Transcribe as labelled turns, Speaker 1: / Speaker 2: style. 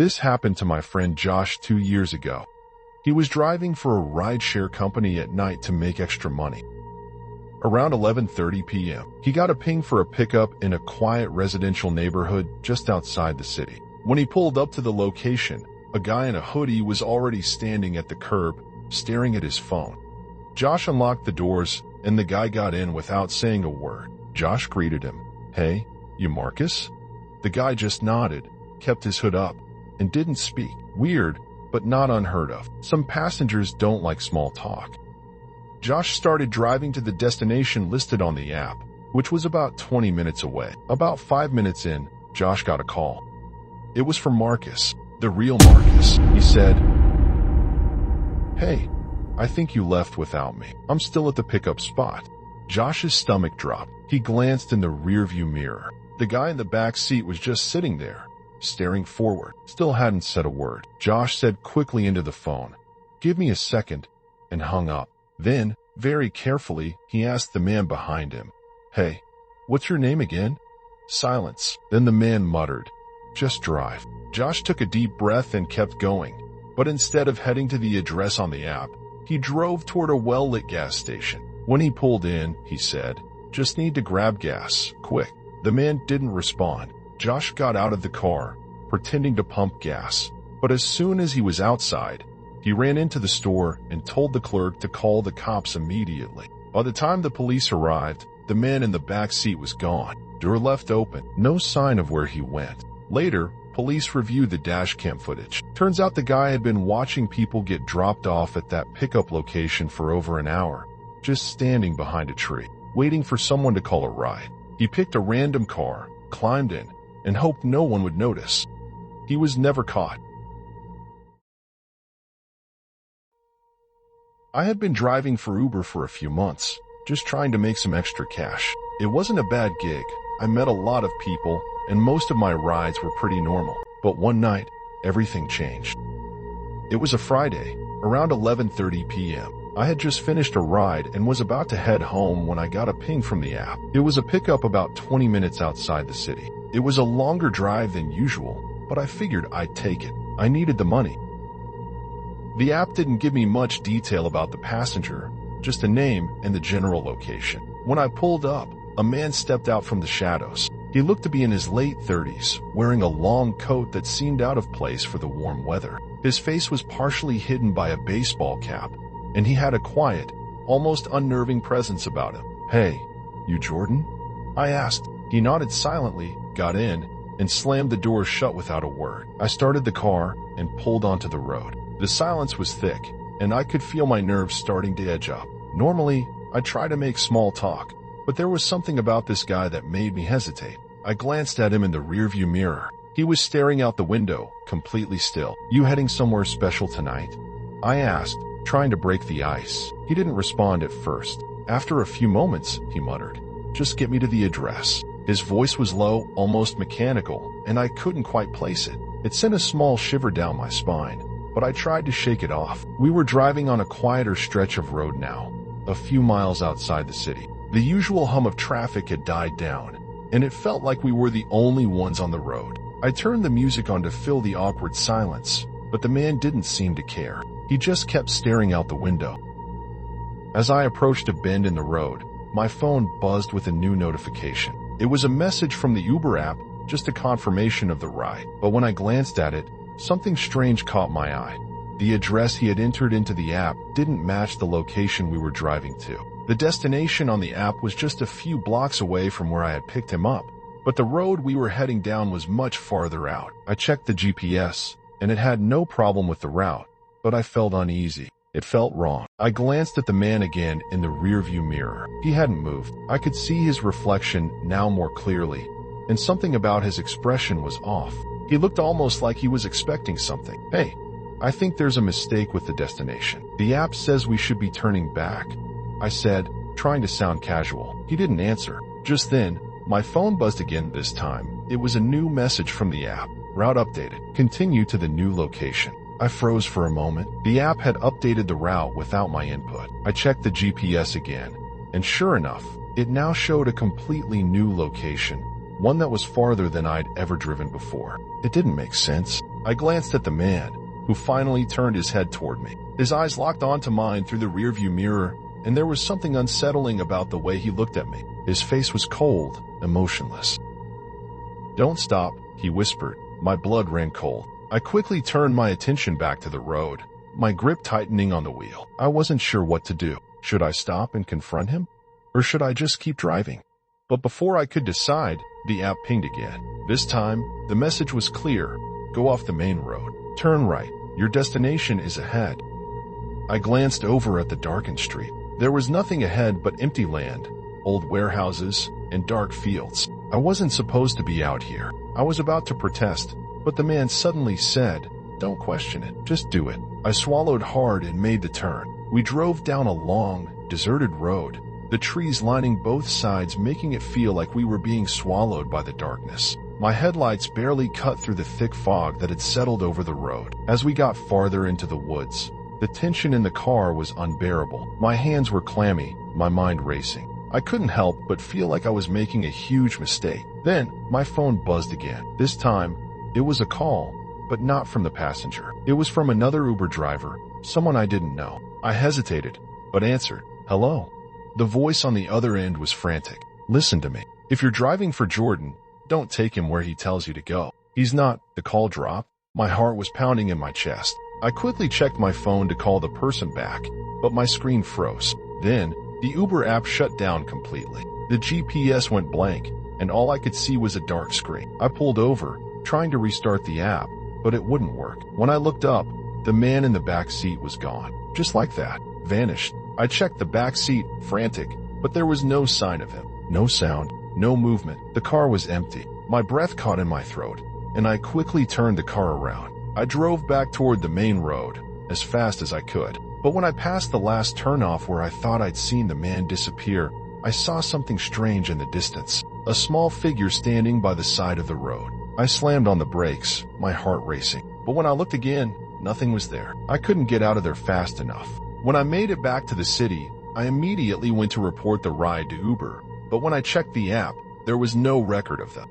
Speaker 1: This happened to my friend Josh 2 years ago. He was driving for a rideshare company at night to make extra money. Around 11:30 p.m., he got a ping for a pickup in a quiet residential neighborhood just outside the city. When he pulled up to the location, a guy in a hoodie was already standing at the curb, staring at his phone. Josh unlocked the doors, and the guy got in without saying a word. Josh greeted him. "Hey, you Marcus?" The guy just nodded, kept his hood up, and didn't speak. Weird, but not unheard of. Some passengers don't like small talk. Josh started driving to the destination listed on the app, which was about 20 minutes away. About 5 minutes in, Josh got a call. It was from Marcus, the real Marcus. He said, "Hey, I think you left without me. I'm still at the pickup spot." Josh's stomach dropped. He glanced in the rearview mirror. The guy in the back seat was just sitting there, staring forward, still hadn't said a word. Josh said quickly into the phone, "Give me a second," and hung up. Then, very carefully, he asked the man behind him, "Hey, what's your name again?" Silence. Then the man muttered, "Just drive." Josh took a deep breath and kept going, but instead of heading to the address on the app, he drove toward a well-lit gas station. When he pulled in, he said, "Just need to grab gas, quick." The man didn't respond. Josh got out of the car, pretending to pump gas, but as soon as he was outside, he ran into the store and told the clerk to call the cops immediately. By the time the police arrived, the man in the back seat was gone. Door left open, no sign of where he went. Later, police reviewed the dash cam footage. Turns out the guy had been watching people get dropped off at that pickup location for over an hour, just standing behind a tree, waiting for someone to call a ride. He picked a random car, climbed in, and hoped no one would notice. He was never caught. I had been driving for Uber for a few months, just trying to make some extra cash. It wasn't a bad gig. I met a lot of people, and most of my rides were pretty normal. But one night, everything changed. It was a Friday, around 11:30 p.m. I had just finished a ride and was about to head home when I got a ping from the app. It was a pickup about 20 minutes outside the city. It was a longer drive than usual, but I figured I'd take it. I needed the money. The app didn't give me much detail about the passenger, just a name and the general location. When I pulled up, a man stepped out from the shadows. He looked to be in his late 30s, wearing a long coat that seemed out of place for the warm weather. His face was partially hidden by a baseball cap, and he had a quiet, almost unnerving presence about him. "Hey, you Jordan?" I asked. He nodded silently, got in, and slammed the door shut without a word. I started the car and pulled onto the road. The silence was thick, and I could feel my nerves starting to edge up. Normally, I try to make small talk, but there was something about this guy that made me hesitate. I glanced at him in the rearview mirror. He was staring out the window, completely still. "You heading somewhere special tonight?" I asked, trying to break the ice. He didn't respond at first. After a few moments, he muttered, "Just get me to the address." His voice was low, almost mechanical, and I couldn't quite place it. It sent a small shiver down my spine, but I tried to shake it off. We were driving on a quieter stretch of road now, a few miles outside the city. The usual hum of traffic had died down, and it felt like we were the only ones on the road. I turned the music on to fill the awkward silence, but the man didn't seem to care. He just kept staring out the window. As I approached a bend in the road, my phone buzzed with a new notification. It was a message from the Uber app, just a confirmation of the ride. But when I glanced at it, something strange caught my eye. The address he had entered into the app didn't match the location we were driving to. The destination on the app was just a few blocks away from where I had picked him up, but the road we were heading down was much farther out. I checked the GPS, and it had no problem with the route, but I felt uneasy. It felt wrong. I glanced at the man again in the rearview mirror. He hadn't moved. I could see his reflection now more clearly, and something about his expression was off. He looked almost like he was expecting something. "Hey, I think there's a mistake with the destination. The app says we should be turning back," I said, trying to sound casual. He didn't answer. Just then, my phone buzzed again this time. It was a new message from the app. "Route updated. Continue to the new location." I froze for a moment. The app had updated the route without my input. I checked the GPS again, and sure enough, it now showed a completely new location, one that was farther than I'd ever driven before. It didn't make sense. I glanced at the man, who finally turned his head toward me. His eyes locked onto mine through the rearview mirror, and there was something unsettling about the way he looked at me. His face was cold, emotionless. "Don't stop," he whispered. My blood ran cold. I quickly turned my attention back to the road, my grip tightening on the wheel. I wasn't sure what to do. Should I stop and confront him? Or should I just keep driving? But before I could decide, the app pinged again. This time, the message was clear. "Go off the main road. Turn right. Your destination is ahead." I glanced over at the darkened street. There was nothing ahead but empty land, old warehouses, and dark fields. I wasn't supposed to be out here. I was about to protest, but the man suddenly said, "Don't question it, just do it." I swallowed hard and made the turn. We drove down a long, deserted road, the trees lining both sides making it feel like we were being swallowed by the darkness. My headlights barely cut through the thick fog that had settled over the road. As we got farther into the woods, the tension in the car was unbearable. My hands were clammy, my mind racing. I couldn't help but feel like I was making a huge mistake. Then, my phone buzzed again. This time, it was a call, but not from the passenger. It was from another Uber driver, someone I didn't know. I hesitated, but answered. "Hello." The voice on the other end was frantic. "Listen to me. If you're driving for Jordan, don't take him where he tells you to go. He's not." The call dropped. My heart was pounding in my chest. I quickly checked my phone to call the person back, but my screen froze. Then, the Uber app shut down completely. The GPS went blank, and all I could see was a dark screen. I pulled over, trying to restart the app, but it wouldn't work. When I looked up, the man in the back seat was gone. Just like that, vanished. I checked the back seat, frantic, but there was no sign of him. No sound, no movement. The car was empty. My breath caught in my throat, and I quickly turned the car around. I drove back toward the main road, as fast as I could. But when I passed the last turnoff where I thought I'd seen the man disappear, I saw something strange in the distance. A small figure standing by the side of the road. I slammed on the brakes, my heart racing. But when I looked again, nothing was there. I couldn't get out of there fast enough. When I made it back to the city, I immediately went to report the ride to Uber. But when I checked the app, there was no record of them.